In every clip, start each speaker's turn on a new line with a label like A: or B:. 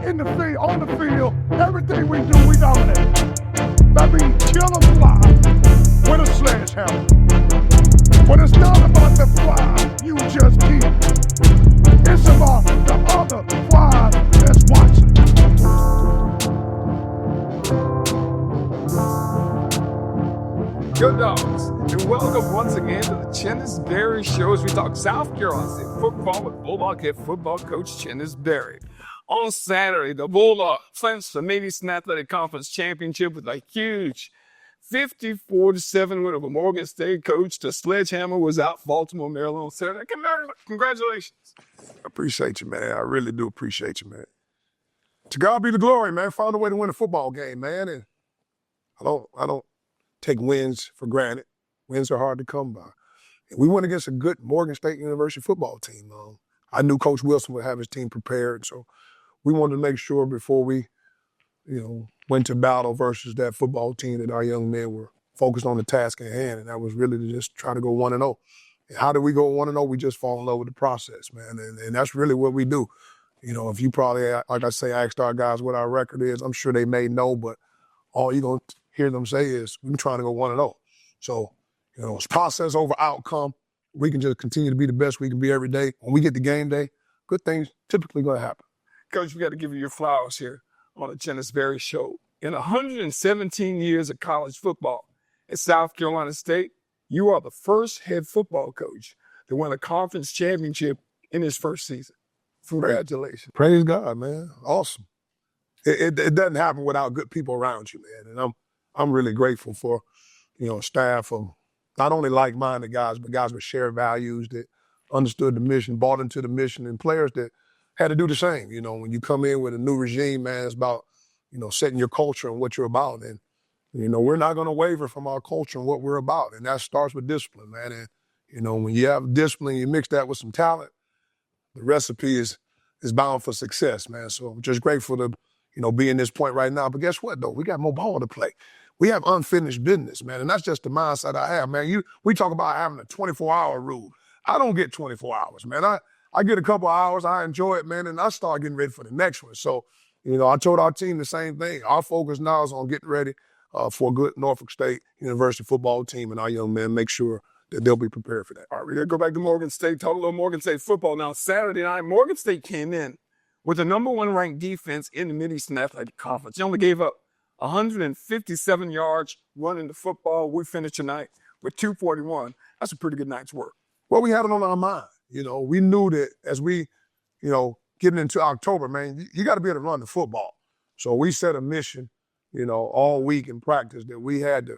A: in the field, on the field, everything we do, we dominate. That means kill a fly with a sledgehammer. But it's not about the fly you just killed. It's about the other flies that's watching.
B: Yo, dogs, and welcome once again to the Chennis Berry Show as we talk South Carolina State football with Bulldog head football coach Chennis Berry. On Saturday, the Bulldogs clinched the MEAC Athletic Conference Championship with a huge 54-7 win over Morgan State. Coach, the sledgehammer was out Baltimore, Maryland on Saturday. Congratulations.
A: I appreciate you, man. I really do appreciate you, man. To God be the glory, man. Found a way to win a football game, man. And I don't take wins for granted. Wins are hard to come by. And we went against a good Morgan State University football team. I knew Coach Wilson would have his team prepared, so we wanted to make sure before we, went to battle versus that football team that our young men were focused on the task at hand, and that was really to just try to go 1-0. And how do we go 1-0? We just fall in love with the process, man, and that's really what we do. If you probably, like I say, asked our guys what our record is, I'm sure they may know, but all you're going to hear them say is, we're trying to go 1-0. So, it's process over outcome. We can just continue to be the best we can be every day. When we get to game day, good things typically going to happen.
B: Coach, we got to give you your flowers here on the Chennis Berry Show. In 117 years of college football at South Carolina State, you are the first head football coach to win a conference championship in his first season. Congratulations.
A: Praise God, man. Awesome. It doesn't happen without good people around you, man. And I'm really grateful for, staff of not only like-minded guys, but guys with shared values that understood the mission, bought into the mission, and players that had to do the same. When you come in with a new regime, man, it's about, setting your culture and what you're about. And, we're not going to waver from our culture and what we're about. And that starts with discipline, man. And, when you have discipline, you mix that with some talent, the recipe is bound for success, man. So I'm just grateful to, be in this point right now. But guess what, though? We got more ball to play. We have unfinished business, man. And that's just the mindset I have, man. We talk about having a 24-hour rule. I don't get 24 hours, man. I get a couple hours. I enjoy it, man. And I start getting ready for the next one. So, I told our team the same thing. Our focus now is on getting ready for a good Norfolk State University football team, and our young men make sure that they'll be prepared for that.
B: All right, we're going to go back to Morgan State, talk a little Morgan State football. Now, Saturday night, Morgan State came in with the number one ranked defense in the Mid-Eastern Athletic Conference. They only gave up 157 yards running the football. We finished tonight with 241. That's a pretty good night's work.
A: Well, we had it on our mind. We knew that as we, getting into October, man, you got to be able to run the football. So we set a mission, all week in practice that we had to,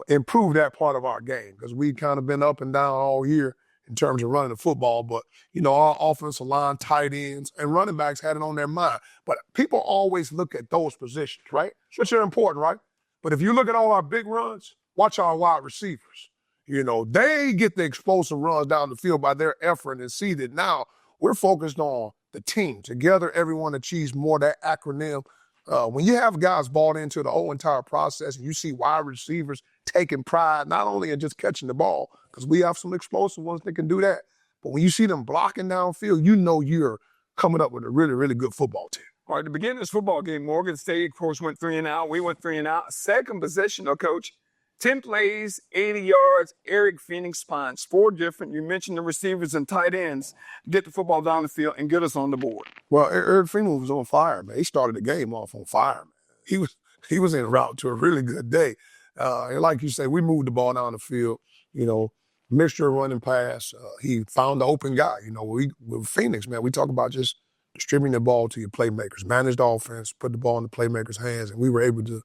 A: improve that part of our game because we'd kind of been up and down all year in terms of running the football. But, our offensive line, tight ends, and running backs had it on their mind. But people always look at those positions, right? Which are important, right? But if you look at all our big runs, watch our wide receivers. They get the explosive runs down the field by their effort and see that now we're focused on the team. Together, everyone achieves more, that acronym. When you have guys bought into the whole entire process and you see wide receivers taking pride, not only in just catching the ball, because we have some explosive ones that can do that, but when you see them blocking downfield, you're coming up with a really, really good football team.
B: All right, to begin this football game, Morgan State, of course, went 3-and-out. We went 3-and-out. Second possession, though, Coach. 10 plays, 80 yards, Eric Phoenix finds 4 different, you mentioned the receivers and tight ends, get the football down the field and get us on the board.
A: Well, Eric Phoenix was on fire, man. He started the game off on fire, man. He was en route to a really good day. And like you say, we moved the ball down the field, mixture of running pass. He found the open guy. With Phoenix, man, we talk about just distributing the ball to your playmakers, managed offense, put the ball in the playmakers' hands, and we were able to,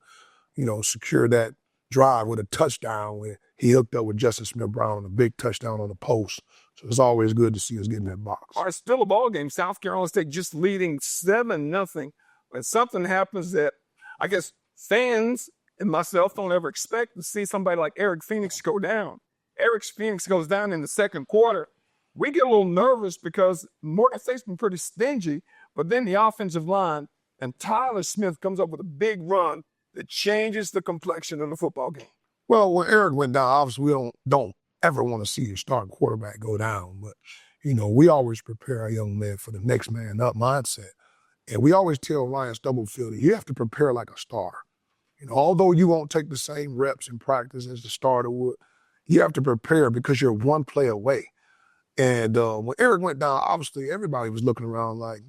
A: secure that drive with a touchdown when he hooked up with Justice Smith-Brown, a big touchdown on the post. So it's always good to see us get in that box.
B: All right, still a ball game. South Carolina State just leading 7-0. When something happens that I guess fans and myself don't ever expect to see somebody like Eric Phoenix go down. Eric Phoenix goes down in the second quarter. We get a little nervous because Morgan State's been pretty stingy, but then the offensive line and Tyler Smith comes up with a big run that changes the complexion of the football game.
A: Well, when Eric went down, obviously we don't ever want to see your starting quarterback go down. But, we always prepare our young men for the next man up mindset. And we always tell Ryan Stubblefield, you have to prepare like a star. Although you won't take the same reps in practice as the starter would, you have to prepare because you're one play away. And when Eric went down, obviously everybody was looking around like,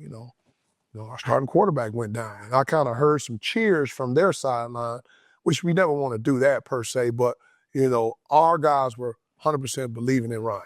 A: our starting quarterback went down. And I kind of heard some cheers from their sideline, which we never want to do that per se, but, our guys were 100% believing in Ryan.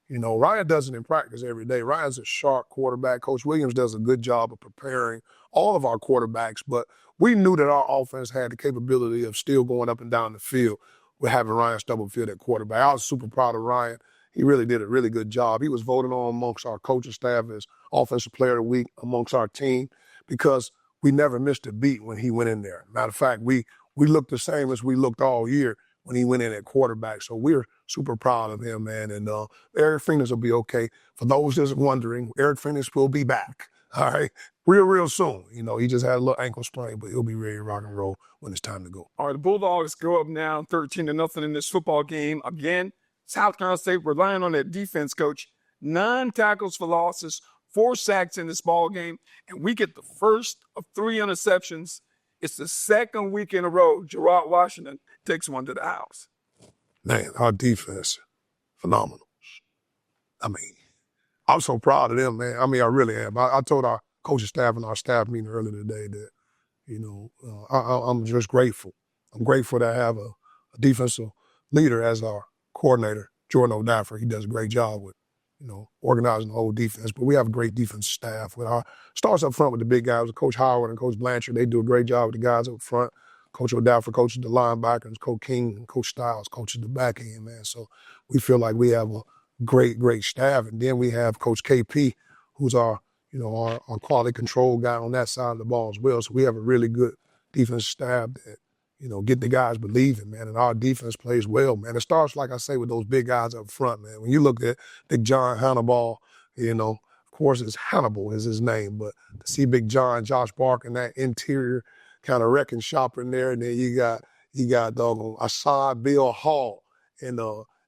A: Ryan does it in practice every day. Ryan's a sharp quarterback. Coach Williams does a good job of preparing all of our quarterbacks, but we knew that our offense had the capability of still going up and down the field with having Ryan Stubblefield at quarterback. I was super proud of Ryan. He really did a really good job. He was voted on amongst our coaching staff as Offensive Player of the Week amongst our team because we never missed a beat when he went in there. Matter of fact, we looked the same as we looked all year when he went in at quarterback. So we're super proud of him, man. And Eric Phoenix will be okay. For those that's wondering, Eric Phoenix will be back, all right, real soon. He just had a little ankle sprain, but he'll be ready to rock and roll when it's time to go.
B: All right, the Bulldogs go up now 13-0 in this football game. Again, South Carolina State relying on that defense, Coach. 9 tackles for losses, 4 sacks in this ball game, and we get the first of 3 interceptions. It's the second week in a row Gerard Washington takes one to the house.
A: Man, our defense, phenomenal. I'm so proud of them, man. I really am. I told our coaching staff in our staff meeting earlier today that, I'm just grateful. I'm grateful to have a defensive leader as our coordinator, Jordan O'Daffer. He does a great job with, organizing the whole defense. But we have a great defense staff. Starts up front with the big guys, with Coach Howard and Coach Blanchard. They do a great job with the guys up front. Coach O'Daffer coaches the linebackers, Coach King and Coach Stiles coaches the back end, man. So we feel like we have a great staff. And then we have Coach KP, who's our quality control guy on that side of the ball as well. So we have a really good defense staff that, get the guys believing, man. And our defense plays well, man. It starts, like I say, with those big guys up front, man. When you look at Big John Hannibal, of course it's Hannibal is his name, but to see Big John, Josh Barker, and that interior kind of wrecking shop in there, and then you got doggone Assad Bill Hall and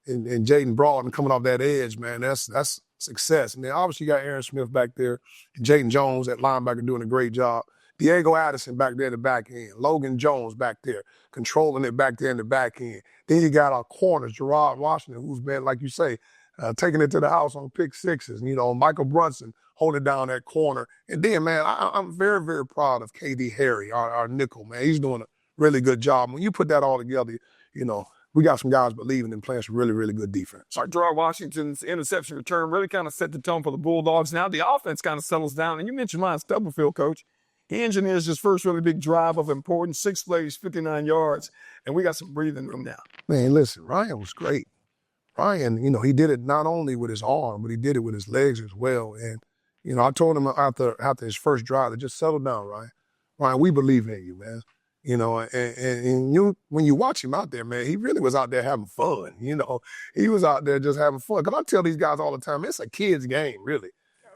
A: Jaden Broughton coming off that edge, man. That's success. And then obviously you got Aaron Smith back there, and Jaden Jones at linebacker doing a great job. Diego Addison back there in the back end. Logan Jones back there, controlling it back there in the back end. Then you got our corners, Gerard Washington, who's been, like you say, taking it to the house on pick sixes. Michael Brunson holding down that corner. And then, man, I'm very, very proud of KD Harry, our nickel, man. He's doing a really good job. When you put that all together, we got some guys believing and playing some really, really good defense.
B: All right, Gerard Washington's interception return really kind of set the tone for the Bulldogs. Now the offense kind of settles down. And you mentioned Ryan Stubblefield, Coach. He engineers his first really big drive of importance, 6 plays, 59 yards, and we got some breathing room now.
A: Man, listen, Ryan was great. Ryan, he did it not only with his arm, but he did it with his legs as well. And, I told him after his first drive to just settle down, Ryan. Ryan, we believe in you, man. And when you watch him out there, man, he really was out there having fun. He was out there just having fun. Because I tell these guys all the time, it's a kid's game, really.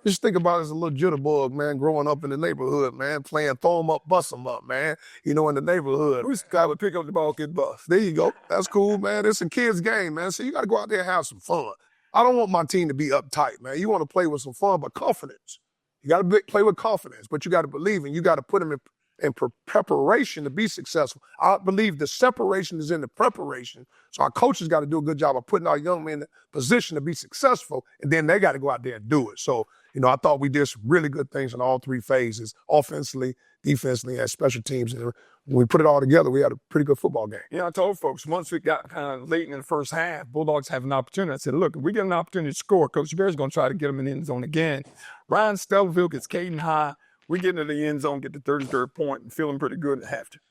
A: Just think about it as a little jitterbug, man, growing up in the neighborhood, man, playing throw 'em up, bust 'em up, man, in the neighborhood. This guy would pick up the ball, get bust. There you go. That's cool, man. It's a kid's game, man. So you got to go out there and have some fun. I don't want my team to be uptight, man. You want to play with some fun, but confidence. You got to play with confidence, but you got to believe and you got to put them in preparation to be successful. I believe the separation is in the preparation. So our coaches got to do a good job of putting our young men in a position to be successful, and then they got to go out there and do it. So, I thought we did some really good things in all 3 phases, offensively, defensively, and special teams. And when we put it all together, we had a pretty good football game.
B: I told folks, once we got kind of late in the first half, Bulldogs have an opportunity. I said, look, if we get an opportunity to score, Coach Bear's going to try to get them in the end zone again. Ryan Stubblefield gets Caden high. We get into the end zone, get the 33rd point, and feeling pretty good at halftime.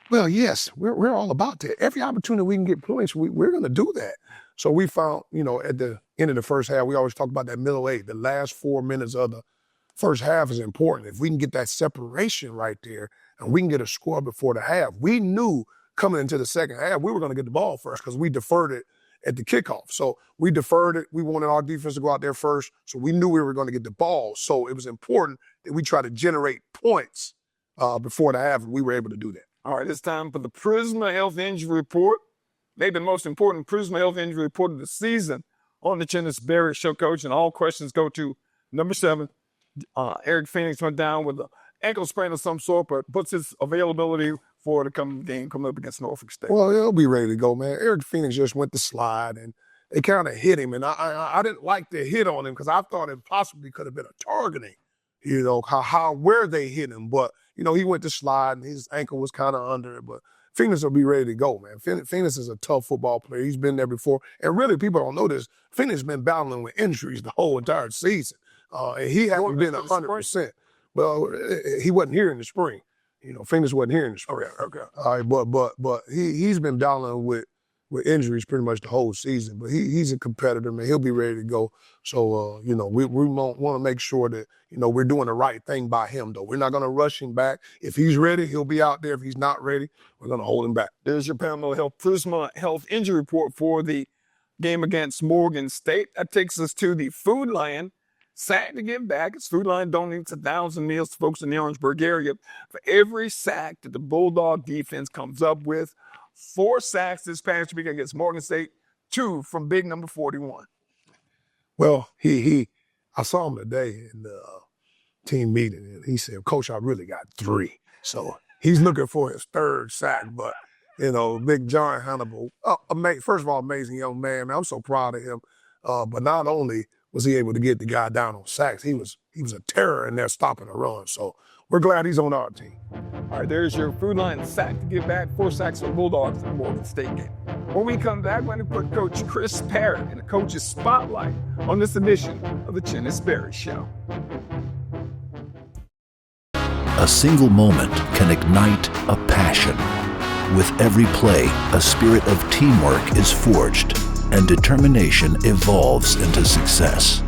A: Well, yes, we're all about that. Every opportunity we can get points, we're going to do that. So we found, at the end of the first half, we always talk about that middle 8. The last 4 minutes of the first half is important. If we can get that separation right there and we can get a score before the half, we knew coming into the second half we were going to get the ball first because we deferred it at the kickoff. So we deferred it. We wanted our defense to go out there first, so we knew we were going to get the ball. So it was important that we try to generate points before the half, and we were able to do that.
B: All right, it's time for the Prisma Health Injury Report. Maybe the most important Prisma Health Injury Report of the season on the Chennis Berry Show, Coach. And all questions go to number 7. Eric Phoenix went down with an ankle sprain of some sort, but what's his availability for the game coming up against Norfolk State?
A: Well, he'll be ready to go, man. Eric Phoenix just went to slide, and they kind of hit him. And I didn't like the hit on him because I thought it possibly could have been a targeting, where they hit him. But, he went to slide, and his ankle was kind of under it. But Phoenix will be ready to go, man. Phoenix is a tough football player. He's been there before. And really, people don't know this. Phoenix has been battling with injuries the whole entire season. And he hasn't been 100%. Well, he wasn't here in the spring. Phoenix wasn't here in the spring.
B: Okay.
A: All right, but he's been battling with injuries pretty much the whole season. But he's a competitor, man. He'll be ready to go. So, we want to make sure that, we're doing the right thing by him, though. We're not going to rush him back. If he's ready, he'll be out there. If he's not ready, we're going to hold him back.
B: There's your Paramount Health Prisma Health Injury Report for the game against Morgan State. That takes us to the Food Lion. Sack to give back. It's Food Lion donates 1,000 meals to folks in the Orangeburg area for every sack that the Bulldog defense comes up with. 4 sacks this past week against Morgan State, 2 from big number 41.
A: Well, I saw him today in the team meeting, and he said, Coach, I really got 3. So he's looking for his 3rd sack, but, Big John Hannibal, first of all, amazing young man. I'm so proud of him. But not only was he able to get the guy down on sacks, he was a terror in there stopping the run. So we're glad he's on our team.
B: All right, there's your Food Lion sack to give back. 4 sacks for the Bulldogs in the Morgan State game. When we come back, we're going to put Coach Chris Parrott in the coach's spotlight on this edition of the Chennis Berry Show.
C: A single moment can ignite a passion. With every play, a spirit of teamwork is forged, and determination evolves into success.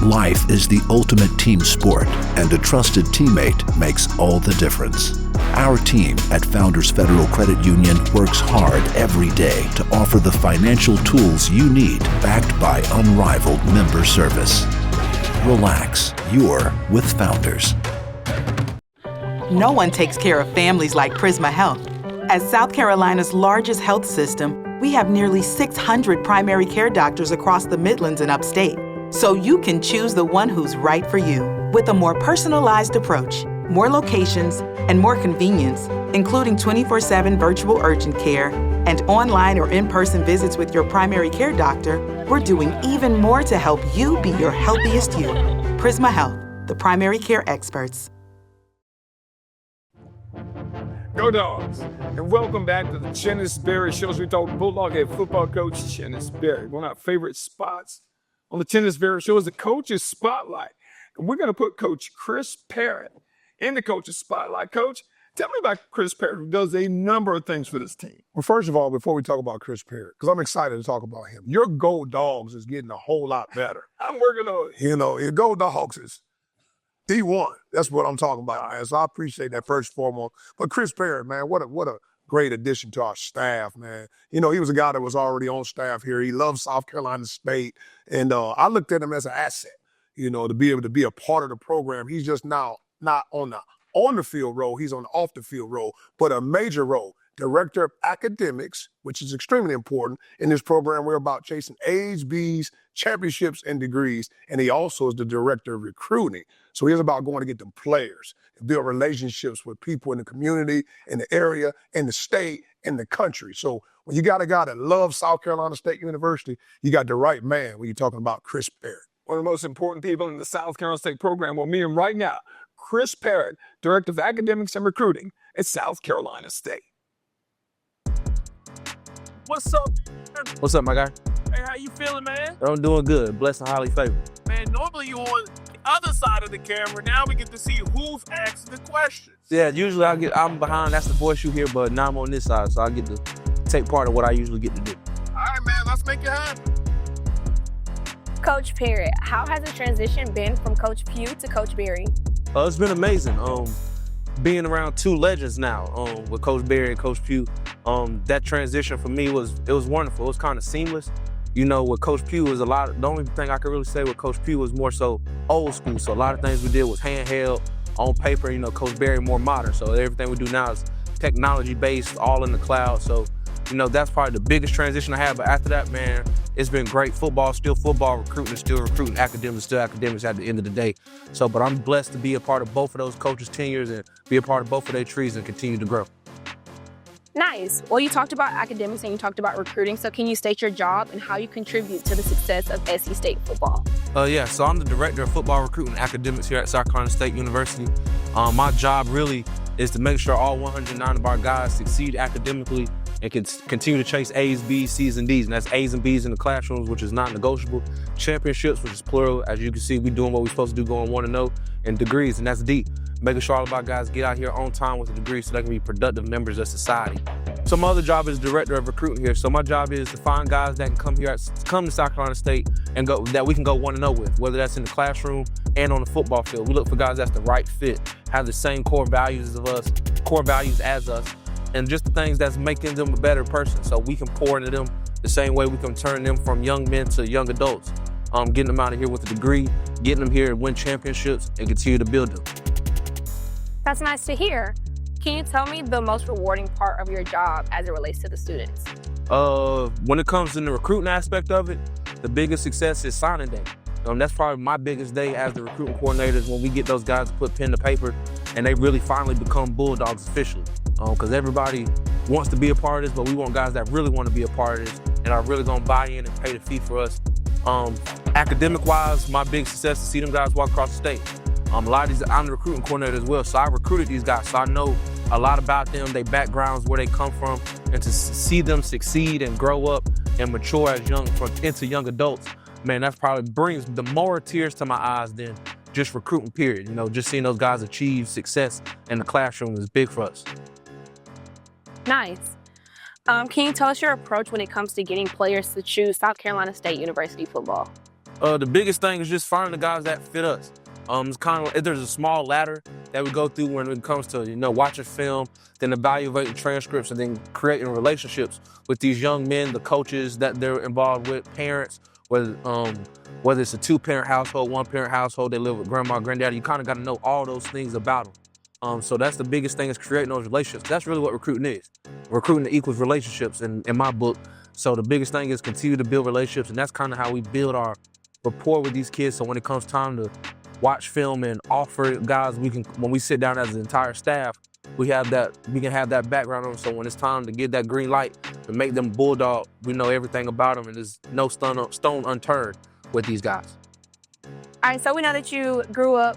C: Life is the ultimate team sport, and a trusted teammate makes all the difference. Our team at Founders Federal Credit Union works hard every day to offer the financial tools you need, backed by unrivaled member service. Relax, you're with Founders.
D: No one takes care of families like Prisma Health. As South Carolina's largest health system, we have nearly 600 primary care doctors across the Midlands and upstate, so you can choose the one who's right for you. With a more personalized approach, more locations, and more convenience, including 24/7 virtual urgent care and online or in-person visits with your primary care doctor, we're doing even more to help you be your healthiest you. Prisma Health, the primary care experts.
B: Go Dogs! And welcome back to the Chennis Berry Show. We talk Bulldog head football coach Chennis Berry. One of our favorite spots on the Chennis Berry Show is the coach's spotlight. And we're going to put Coach Chris Parrott in the coach's spotlight. Coach, tell me about Chris Parrott, who does a number of things for this team.
A: Well, first of all, before we talk about Chris Parrott, because I'm excited to talk about him, your Go Dogs is getting a whole lot better.
B: I'm working on it.
A: Your Go Dogs is D1. That's what I'm talking about, man. So I appreciate that first and foremost. But Chris Parrott, man, what a great addition to our staff, man. He was a guy that was already on staff here. He loves South Carolina State. And I looked at him as an asset, to be able to be a part of the program. He's just now not on the field role. He's on the off the field role, but a major role. Director of Academics, which is extremely important in this program. We're about chasing A's, B's, championships, and degrees. And he also is the director of recruiting. So he's about going to get them players and build relationships with people in the community, in the area, in the state, in the country. So when you got a guy that loves South Carolina State University, you got the right man when you're talking about Chris Parrott.
B: One of the most important people in the South Carolina State program. We'll meet him right now. Chris Parrott, Director of Academics and Recruiting at South Carolina State.
E: What's up?
F: What's up, my guy?
E: Hey, how you feeling, man?
F: I'm doing good. Blessed and highly favored.
E: Man, normally you on the other side of the camera. Now we get to see who's asking the questions.
F: Yeah, usually I'm behind. That's the voice you hear, but now I'm on this side, so I get to take part of what I usually get to do.
E: All right, man, let's make it happen.
G: Coach Parrott, how has the transition been from Coach Pugh to Coach Berry?
F: It's been amazing. Being around 2 legends now, with Coach Berry and Coach Pugh, that transition for me was wonderful. It was kind of seamless. With Coach Pugh was the only thing I could really say with Coach Pugh was more so old school. So a lot of things we did was handheld, on paper. Coach Berry more modern. So everything we do now is technology based, all in the cloud. So You know, that's probably the biggest transition I had. But after that, man, it's been great. Football, still football, recruiting is still recruiting, academics, still academics at the end of the day. So, but I'm blessed to be a part of both of those coaches' tenures and be a part of both of their trees and continue to grow.
G: Nice. Well, you talked about academics and you talked about recruiting. So can you state your job and how you contribute to the success of SC State football?
F: Yeah, so I'm the director of football recruiting and academics here at South Carolina State University. My job really is to make sure all 109 of our guys succeed academically and can continue to chase A's, B's, C's, and D's. And that's A's and B's in the classrooms, which is not negotiable. Championships, which is plural. As you can see, we're doing what we're supposed to do, going 1-0, and degrees, and that's deep. Making sure all of our guys get out here on time with a degree so they can be productive members of society. So my other job is director of recruiting here. So my job is to find guys that can come to South Carolina State and go that we can go 1-0 with, whether that's in the classroom and on the football field. We look for guys that's the right fit, have the same core values as us, and just the things that's making them a better person. So we can pour into them the same way we can turn them from young men to young adults. Getting them out of here with a degree, getting them here to win championships, and continue to build them.
G: That's nice to hear. Can you tell me the most rewarding part of your job as it relates to the students?
F: When it comes to the recruiting aspect of it, the biggest success is signing day. That's probably my biggest day as the recruiting coordinator is when we get those guys to put pen to paper and they really finally become Bulldogs officially. Because everybody wants to be a part of this, but we want guys that really want to be a part of this and are really going to buy in and pay the fee for us. Academic-wise, my big success is to see them guys walk across the state. A lot of these, I'm the recruiting coordinator as well, so I recruited these guys, so I know a lot about them, their backgrounds, where they come from, and to see them succeed and grow up and mature as into young adults, man, that probably brings the more tears to my eyes than just recruiting, period. You know, just seeing those guys achieve success in the classroom is big for us.
G: Nice. Can you tell us your approach when it comes to getting players to choose South Carolina State University football?
F: The biggest thing is just finding the guys that fit us. It's kind of there's a small ladder that we go through when it comes to watching film, then evaluating transcripts, and then creating relationships with these young men, the coaches that they're involved with, parents. Whether it's a two-parent household, one-parent household, they live with grandma, granddaddy. You kind of got to know all those things about them. So that's the biggest thing is creating those relationships. That's really what recruiting is. Recruiting equals relationships in my book. So the biggest thing is continue to build relationships, and that's kind of how we build our rapport with these kids. So when it comes time to watch film and offer guys, when we sit down as an entire staff, we can have that background on them. So when it's time to get that green light to make them Bulldog, we know everything about them, and there's no stone unturned with these guys.
G: All right, so we know that you grew up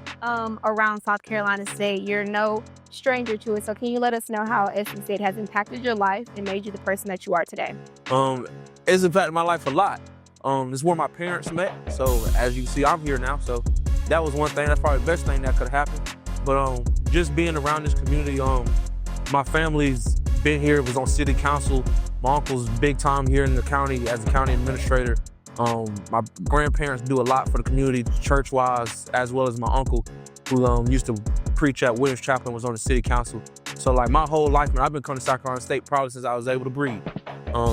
G: around South Carolina State. You're no stranger to it. So can you let us know how SC State has impacted your life and made you the person that you are today?
F: It's impacted my life a lot. It's where my parents met. So as you see, I'm here now. So that was one thing. That's probably the best thing that could have happened. But just being around this community, my family's been here, was on city council. My uncle's big time here in the county as a county administrator. My grandparents do a lot for the community, church-wise, as well as my uncle, who used to preach at Williams Chapel and was on the city council. So like my whole life, man, I've been coming to South Carolina State probably since I was able to breathe.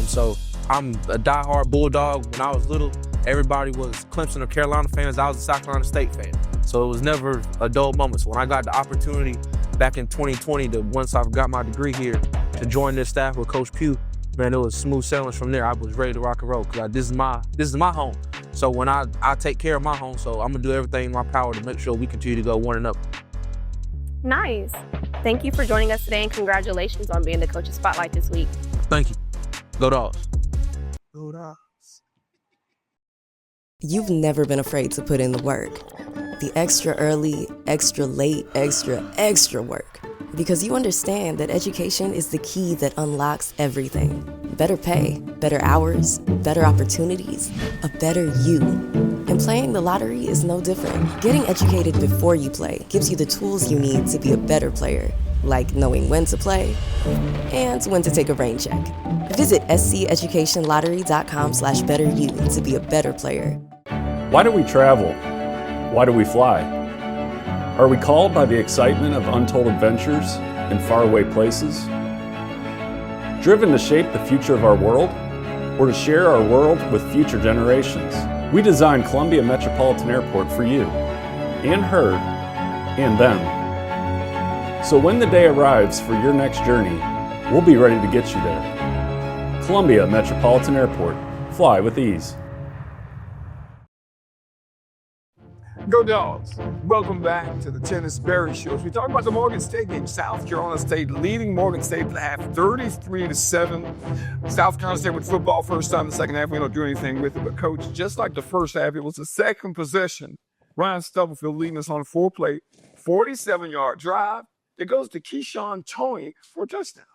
F: So I'm a diehard Bulldog. When I was little, everybody was Clemson or Carolina fans. I was a South Carolina State fan. So it was never a dull moment. So when I got the opportunity back in 2020, once I got my degree here, to join this staff with Coach Pugh, man, it was smooth sailing from there. I was ready to rock and roll because this is my home. So when I take care of my home, so I'm gonna do everything in my power to make sure we continue to go 1-0.
G: Nice. Thank you for joining us today, and congratulations on being the Coach's Spotlight this week.
F: Thank you. Go Dogs.
A: Go Dogs.
H: You've never been afraid to put in the work. The extra early, extra late, extra work. Because you understand that education is the key that unlocks everything. Better pay, better hours, better opportunities, a better you. And playing the lottery is no different. Getting educated before you play gives you the tools you need to be a better player, like knowing when to play and when to take a rain check. Visit sceducationlottery.com/betteryou to be a better player.
I: Why do we travel? Why do we fly? Are we called by the excitement of untold adventures in faraway places? Driven to shape the future of our world, or to share our world with future generations? We designed Columbia Metropolitan Airport for you, and her, and them. So when the day arrives for your next journey, we'll be ready to get you there. Columbia Metropolitan Airport. Fly with ease.
B: Go Dogs. Welcome back to the Chennis Berry Show. As we talk about the Morgan State game, South Carolina State leading Morgan State at the half 33-7. South Carolina State with football first time in the second half. We don't do anything with it, but coach, just like the first half, it was the second possession. Ryan Stubblefield leading us on a 4-play, 47-yard drive. It goes to Keyshawn Toney for a touchdown.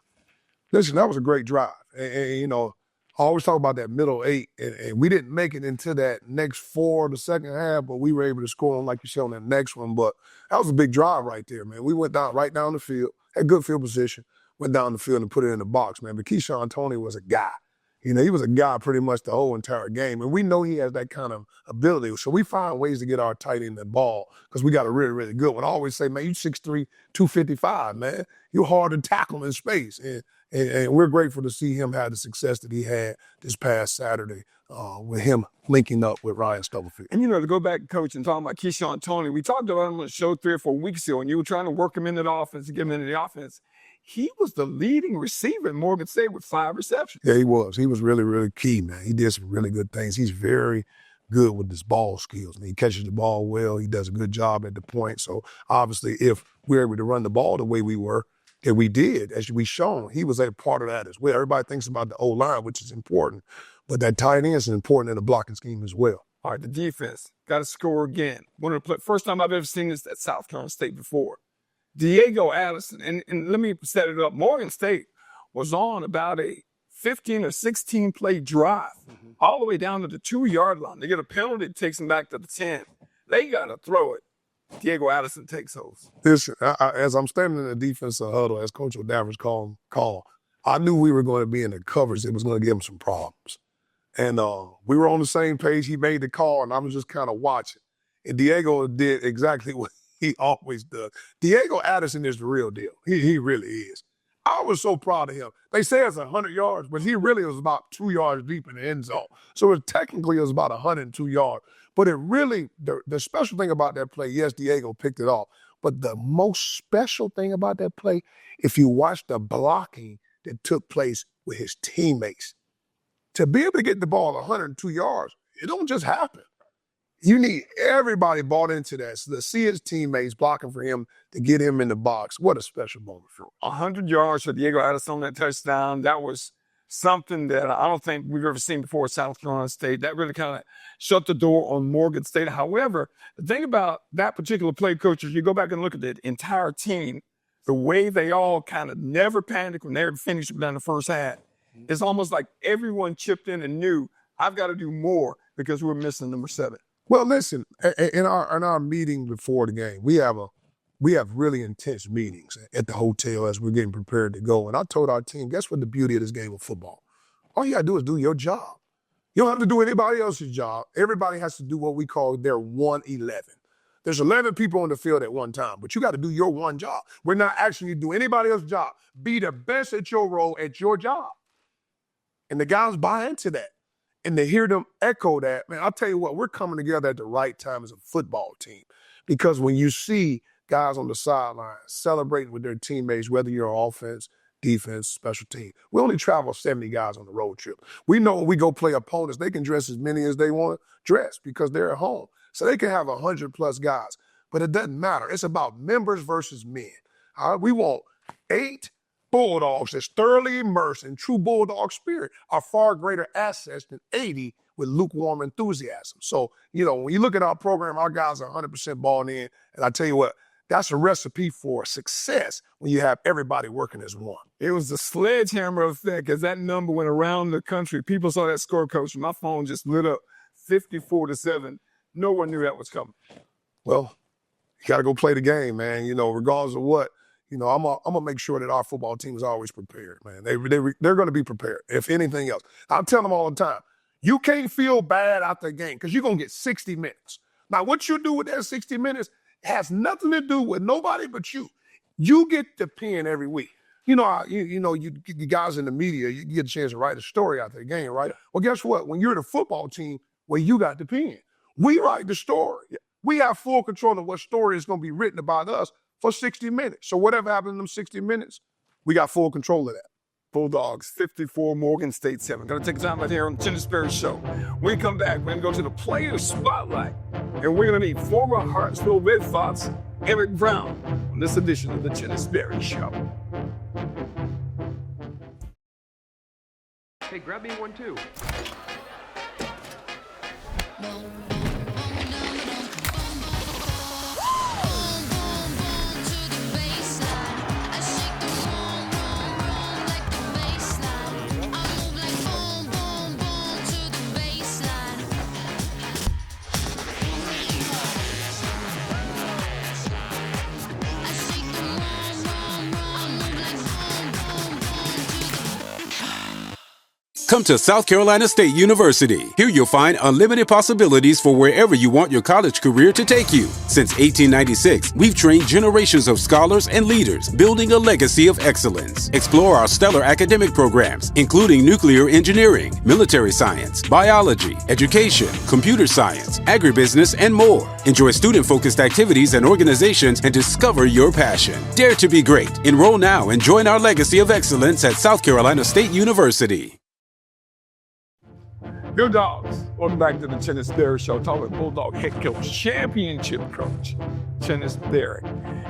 A: Listen, that was a great drive. And you know, I always talk about that middle 8, and we didn't make it into that next 4 the second half, but we were able to score on, like you said, on that next one. But that was a big drive right there, man. We went right down the field, had good field position, went down the field and put it in the box, man. But Keyshawn Toney was a guy. You know, he was a guy pretty much the whole entire game. And we know he has that kind of ability. So we find ways to get our tight end the ball because we got a really, really good one. I always say, man, you 6'3", 255, man. You're hard to tackle in space. And we're grateful to see him have the success that he had this past Saturday with him linking up with Ryan Stubblefield.
B: And, you know, to go back, Coach, and talking about Keyshawn Toney, we talked about him on the show 3 or 4 weeks ago, and you were trying to work him into the offense and get him into the offense. He was the leading receiver in Morgan State with 5 receptions.
A: Yeah, he was. He was really, really key, man. He did some really good things. He's very good with his ball skills. I mean, he catches the ball well. He does a good job at the point. So, obviously, if we're able to run the ball the way we were, that we did, as we shown, he was a part of that as well. Everybody thinks about the O-line, which is important, but that tight end is important in the blocking scheme as well.
B: All right, the defense got to score again. One of the first time I've ever seen this at South Carolina State before. Diego Addison, and let me set it up. Morgan State was on about a 15 or 16 play drive all the way down to the 2-yard line. They get a penalty, it takes them back to the 10. They got to throw it. Diego Addison takes those.
A: Listen, as I'm standing in the defensive huddle, as Coach O'Davis called, I knew we were going to be in the coverage. It was going to give him some problems. And we were on the same page. He made the call, and I was just kind of watching. And Diego did exactly what he always does. Diego Addison is the real deal. He really is. I was so proud of him. They say it's 100 yards, but he really was about 2 yards deep in the end zone. So technically it was about 102 yards. But it really, the special thing about that play, yes, Diego picked it off. But the most special thing about that play, if you watch the blocking that took place with his teammates, to be able to get the ball 102 yards, it don't just happen. You need everybody bought into that. So to see his teammates blocking for him to get him in the box, what a special moment for him.
B: 100 yards for Diego Addison on that touchdown. That was something that I don't think we've ever seen before at South Carolina State. That really kind of shut the door on Morgan State. However, the thing about that particular play, Coach, is you go back and look at the entire team, the way they all kind of never panicked when they were finished down the first half. It's almost like everyone chipped in and knew, I've got to do more because we're missing number 7.
A: Well, listen, in our meeting before the game, we have really intense meetings at the hotel as we're getting prepared to go. And I told our team, guess what the beauty of this game of football? All you got to do is do your job. You don't have to do anybody else's job. Everybody has to do what we call their 1-11. There's 11 people on the field at one time, but you got to do your one job. We're not asking you to do anybody else's job. Be the best at your role at your job. And the guys buy into that. And to hear them echo that, man, I'll tell you what, we're coming together at the right time as a football team. Because when you see guys on the sideline celebrating with their teammates, whether you're offense, defense, special team, we only travel 70 guys on the road trip. We know when we go play opponents, they can dress as many as they want to dress because they're at home. So they can have 100-plus guys. But it doesn't matter. It's about members versus men. All right? We want 8 Bulldogs that's thoroughly immersed in true Bulldog spirit are far greater assets than 80 with lukewarm enthusiasm. So, you know, when you look at our program, our guys are 100% balled in. And I tell you what, that's a recipe for success when you have everybody working as one.
B: It was the sledgehammer effect as that number went around the country. People saw that score, Coach. My phone just lit up 54-7. No one knew that was coming.
A: Well, you got to go play the game, man. You know, regardless of what. You know, I'm gonna make sure that our football team is always prepared, man. They're going to be prepared, if anything else. I tell them all the time, you can't feel bad after a game because you're going to get 60 minutes. Now, what you do with that 60 minutes has nothing to do with nobody but you. You get the pen every week. You know, you guys in the media, you get a chance to write a story after the game, right? Well, guess what? When you're the football team, well, you got the pen. We write the story. We have full control of what story is going to be written about us for 60 minutes. So whatever happens in them 60 minutes, we got full control of that.
B: Bulldogs 54, Morgan State 7. Gonna take time right here on the Chennis Berry Show. When we come back, we're gonna go to the player spotlight, and we're gonna meet former Hartsville Red Fox Eric Brown on this edition of the Chennis Berry Show.
J: Hey, grab me one too.
K: Come to South Carolina State University. Here you'll find unlimited possibilities for wherever you want your college career to take you. Since 1896, we've trained generations of scholars and leaders, building a legacy of excellence. Explore our stellar academic programs, including nuclear engineering, military science, biology, education, computer science, agribusiness, and more. Enjoy student-focused activities and organizations and discover your passion. Dare to be great. Enroll now and join our legacy of excellence at South Carolina State University.
B: Go Dogs! Welcome back to the Chennis Berry Show, talking with Bulldog head coach, championship coach, Chennis Berry.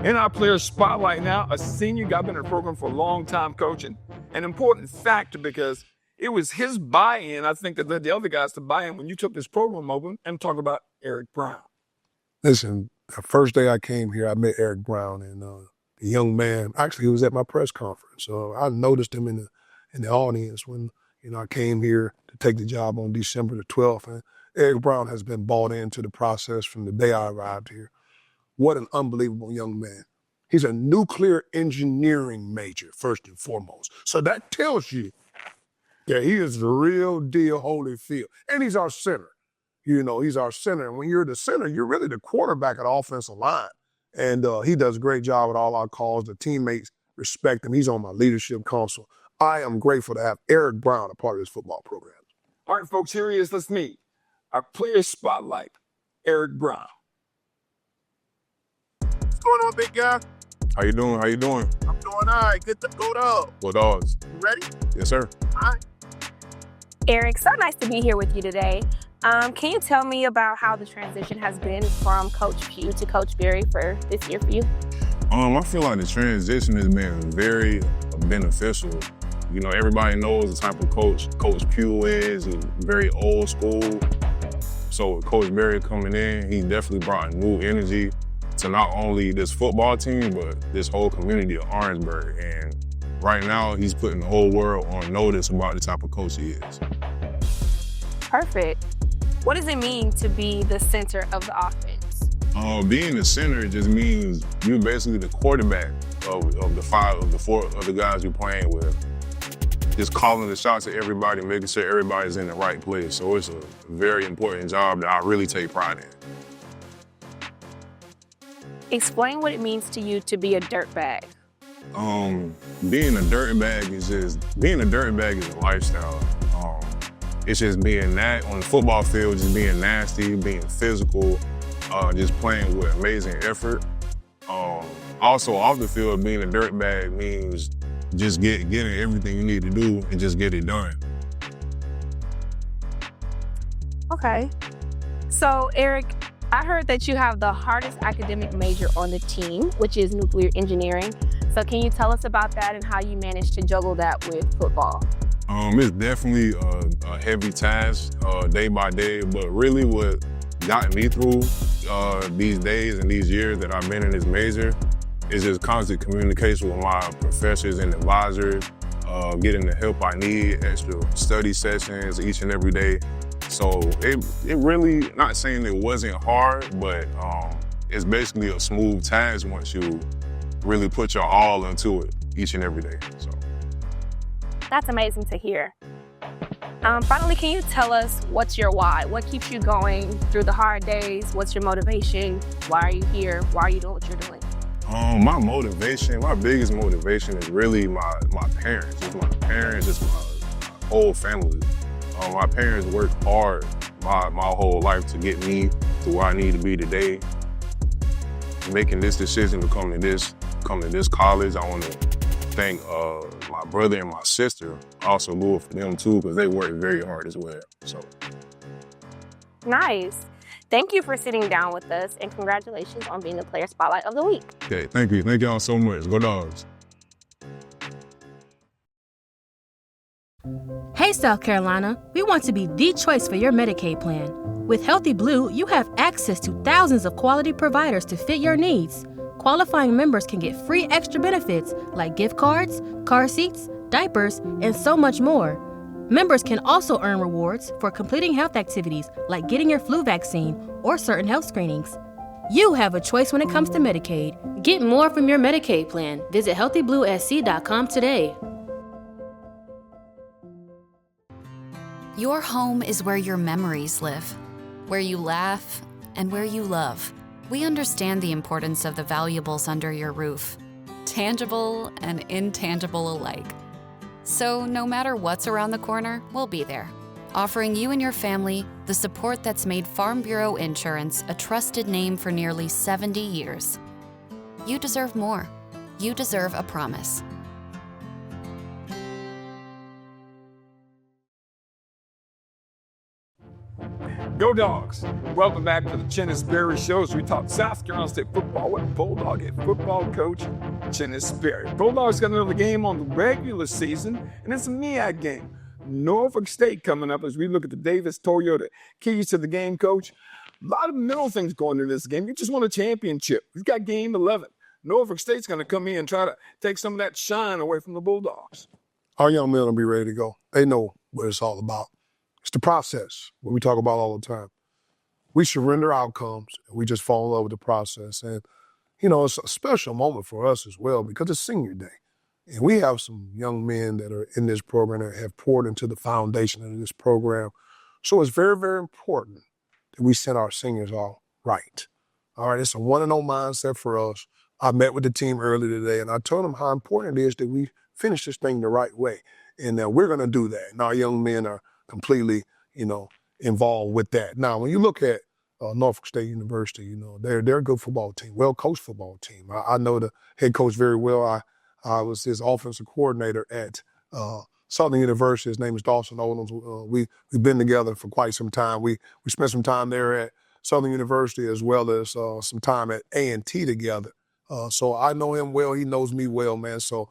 B: In our player spotlight now, a senior guy, been in the program for a long time coaching. An important factor because it was his buy-in, I think, that led the other guys to buy in when you took this program over and talk about Eric Brown.
A: Listen, the first day I came here, I met Eric Brown, and the young man, actually, he was at my press conference. So I noticed him in the audience when I came here to take the job on December the 12th. And Eric Brown has been bought into the process from the day I arrived here. What an unbelievable young man. He's a nuclear engineering major, first and foremost. So that tells you, he is the real deal Holyfield. And he's our center. He's our center. And when you're the center, you're really the quarterback of the offensive line. And he does a great job with all our calls. The teammates respect him. He's on my leadership council. I am grateful to have Eric Brown a part of this football program.
B: All right, folks, here he is. Let's meet our player spotlight, Eric Brown.
E: What's going on, big guy?
L: How you doing?
E: I'm doing all right. Good to go, dog.
L: Go Dogs.
E: You ready?
L: Yes, sir.
E: All right.
G: Eric, so nice to be here with you today. Can you tell me about how the transition has been from Coach Pugh to Coach Berry for this year for you?
L: I feel like the transition has been very beneficial. Everybody knows the type of coach Coach Pugh is. He's very old school. So with Coach Berry coming in, he definitely brought new energy to not only this football team, but this whole community of Orangeburg. And right now, he's putting the whole world on notice about the type of coach he is.
G: Perfect. What does it mean to be the center of the offense?
L: Being the center just means you're basically the quarterback of the four of the guys you're playing with. Just calling the shots at everybody, making sure everybody's in the right place. So it's a very important job that I really take pride in.
G: Explain what it means to you to be a dirtbag.
L: Being a dirtbag is a lifestyle. It's just being that on the football field, just being nasty, being physical, just playing with amazing effort. Also off the field, being a dirtbag means just getting everything you need to do and just get it done.
G: Okay. So, Eric, I heard that you have the hardest academic major on the team, which is nuclear engineering. So can you tell us about that and how you managed to juggle that with football?
L: It's definitely a heavy task day by day, but really what got me through these days and these years that I've been in this major is just constant communication with my professors and advisors, getting the help I need, extra study sessions each and every day. So it really, not saying it wasn't hard, but it's basically a smooth task once you really put your all into it each and every day. So
G: that's amazing to hear. Finally, can you tell us what's your why? What keeps you going through the hard days? What's your motivation? Why are you here? Why are you doing what you're doing?
L: My biggest motivation is really my parents. It's my parents, it's my whole family. My parents worked hard my whole life to get me to where I need to be today. Making this decision to come to this college, I want to thank my brother and my sister, I also do it for them too, because they work very hard as well. So.
G: Nice. Thank you for sitting down with us, and congratulations on being the Player Spotlight of the Week.
L: Okay, thank you. Thank y'all so much. Go Dogs.
J: Hey, South Carolina, we want to be the choice for your Medicaid plan. With Healthy Blue, you have access to thousands of quality providers to fit your needs. Qualifying members can get free extra benefits like gift cards, car seats, diapers, and so much more. Members can also earn rewards for completing health activities like getting your flu vaccine or certain health screenings. You have a choice when it comes to Medicaid. Get more from your Medicaid plan. Visit healthybluesc.com today.
M: Your home is where your memories live, where you laugh, and where you love. We understand the importance of the valuables under your roof, tangible and intangible alike. So no matter what's around the corner, we'll be there, offering you and your family the support that's made Farm Bureau Insurance a trusted name for nearly 70 years. You deserve more. You deserve a promise.
B: Go Dogs! Welcome back to the Chennis Berry Show as we talk South Carolina State football with Bulldog head football coach Chennis Berry. Bulldogs got another game on the regular season, and it's a MEAC game. Norfolk State coming up as we look at the Davis Toyota. Keys to the game, Coach. A lot of mental things going into this game. You just won a championship. You've got game 11. Norfolk State's going to come in and try to take some of that shine away from the Bulldogs.
A: Our young men will be ready to go. They know what it's all about. It's the process, what we talk about all the time. We surrender outcomes, and we just fall in love with the process. And, you know, it's a special moment for us as well because it's senior day. And we have some young men that are in this program that have poured into the foundation of this program. So it's very, very important that we send our seniors all right. All right, it's a 1-0 mindset for us. I met with the team earlier today, and I told them how important it is that we finish this thing the right way. And we're going to do that. And our young men are completely, involved with that. Now, when you look at Norfolk State University, they're a good football team, well-coached football team. I know the head coach very well. I was his offensive coordinator at Southern University. His name is Dawson Odoms. We've been together for quite some time. We spent some time there at Southern University as well as some time at A&T together. So I know him well. He knows me well, man. So,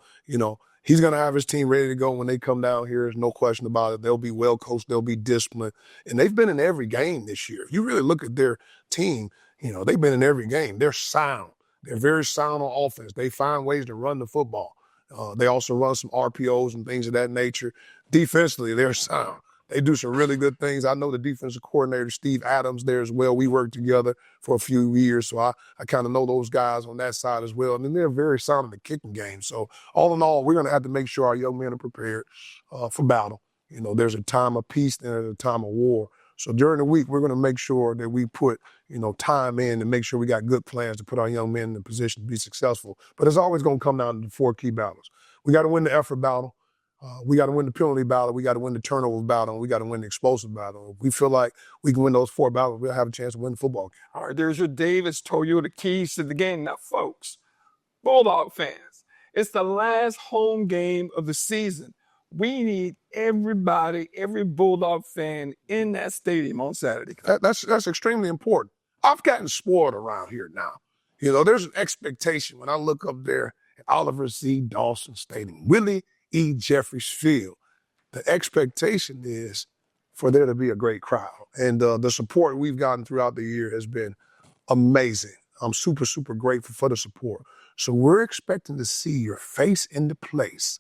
A: he's going to have his team ready to go when they come down here. There's no question about it. They'll be well coached. They'll be disciplined. And they've been in every game this year. If you really look at their team, they've been in every game. They're sound. They're very sound on offense. They find ways to run the football. They also run some RPOs and things of that nature. Defensively, they're sound. They do some really good things. I know the defensive coordinator, Steve Adams, there as well. We worked together for a few years, so I kind of know those guys on that side as well. And then they're very sound in the kicking game. So all in all, we're going to have to make sure our young men are prepared for battle. There's a time of peace and there's a time of war. So during the week, we're going to make sure that we put, time in and make sure we got good plans to put our young men in a position to be successful. But it's always going to come down to the 4 key battles. We got to win the effort battle. We got to win the penalty battle. We got to win the turnover battle. And we got to win the explosive battle. If we feel like we can win those 4 battles, we'll have a chance to win the football game.
B: All right, there's your Davis Toyota keys to the game. Now, folks, Bulldog fans, it's the last home game of the season. We need everybody, every Bulldog fan in that stadium on Saturday.
A: That's extremely important. I've gotten spoiled around here now. There's an expectation when I look up there at Oliver C. Dawson Stadium, Willie E. Jeffries Field. The expectation is for there to be a great crowd. And the support we've gotten throughout the year has been amazing. I'm super, super grateful for the support. So we're expecting to see your face in the place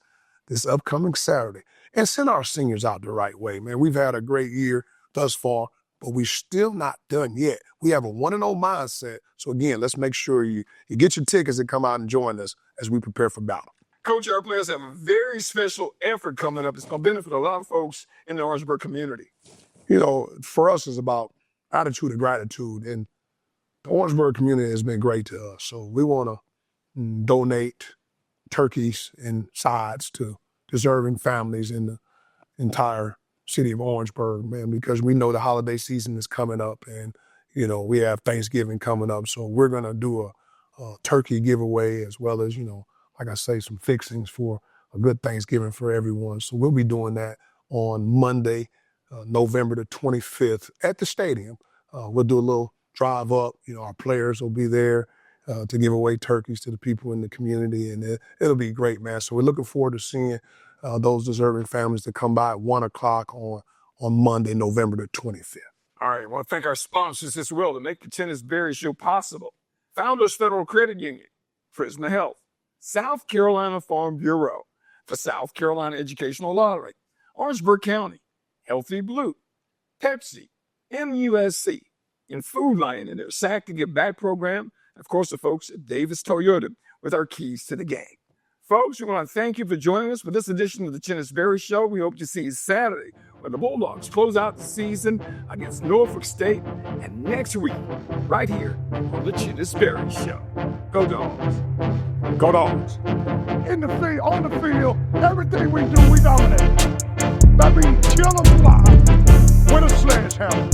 A: this upcoming Saturday and send our seniors out the right way, man. We've had a great year thus far, but we're still not done yet. We have a 1-0 mindset. So again, let's make sure you get your tickets and come out and join us as we prepare for battle.
B: Coach, our players have a very special effort coming up. It's going to benefit a lot of folks in the Orangeburg community.
A: For us, it's about attitude and gratitude. And the Orangeburg community has been great to us. So we want to donate turkeys and sides to deserving families in the entire city of Orangeburg, man, because we know the holiday season is coming up and, we have Thanksgiving coming up. So we're going to do a turkey giveaway as well as, like I say, some fixings for a good Thanksgiving for everyone. So we'll be doing that on Monday, November the 25th at the stadium. We'll do a little drive up. Our players will be there to give away turkeys to the people in the community, and it'll be great, man. So we're looking forward to seeing those deserving families to come by at 1 o'clock on Monday, November the 25th.
B: All right, I want to thank our sponsors as well to make the Chennis Berry Show possible. Founders Federal Credit Union, Prisma Health, South Carolina Farm Bureau, the South Carolina Educational Lottery, Orangeburg County, Healthy Blue, Pepsi, MUSC, and Food Lion and their SAC to Give Back program, and of course the folks at Davis Toyota with our keys to the game. Folks, we want to thank you for joining us for this edition of the Chennis Berry Show. We hope to see you Saturday when the Bulldogs close out the season against Norfolk State, and next week, right here on the Chennis Berry Show. Go Dogs.
A: Go Dogs. In the field, on the field, everything we do, we dominate. That means kill them fly with a sledgehammer.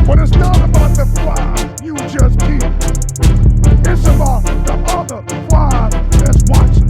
A: When it's not about the fly, you just keep. It's about the other fly that's watching.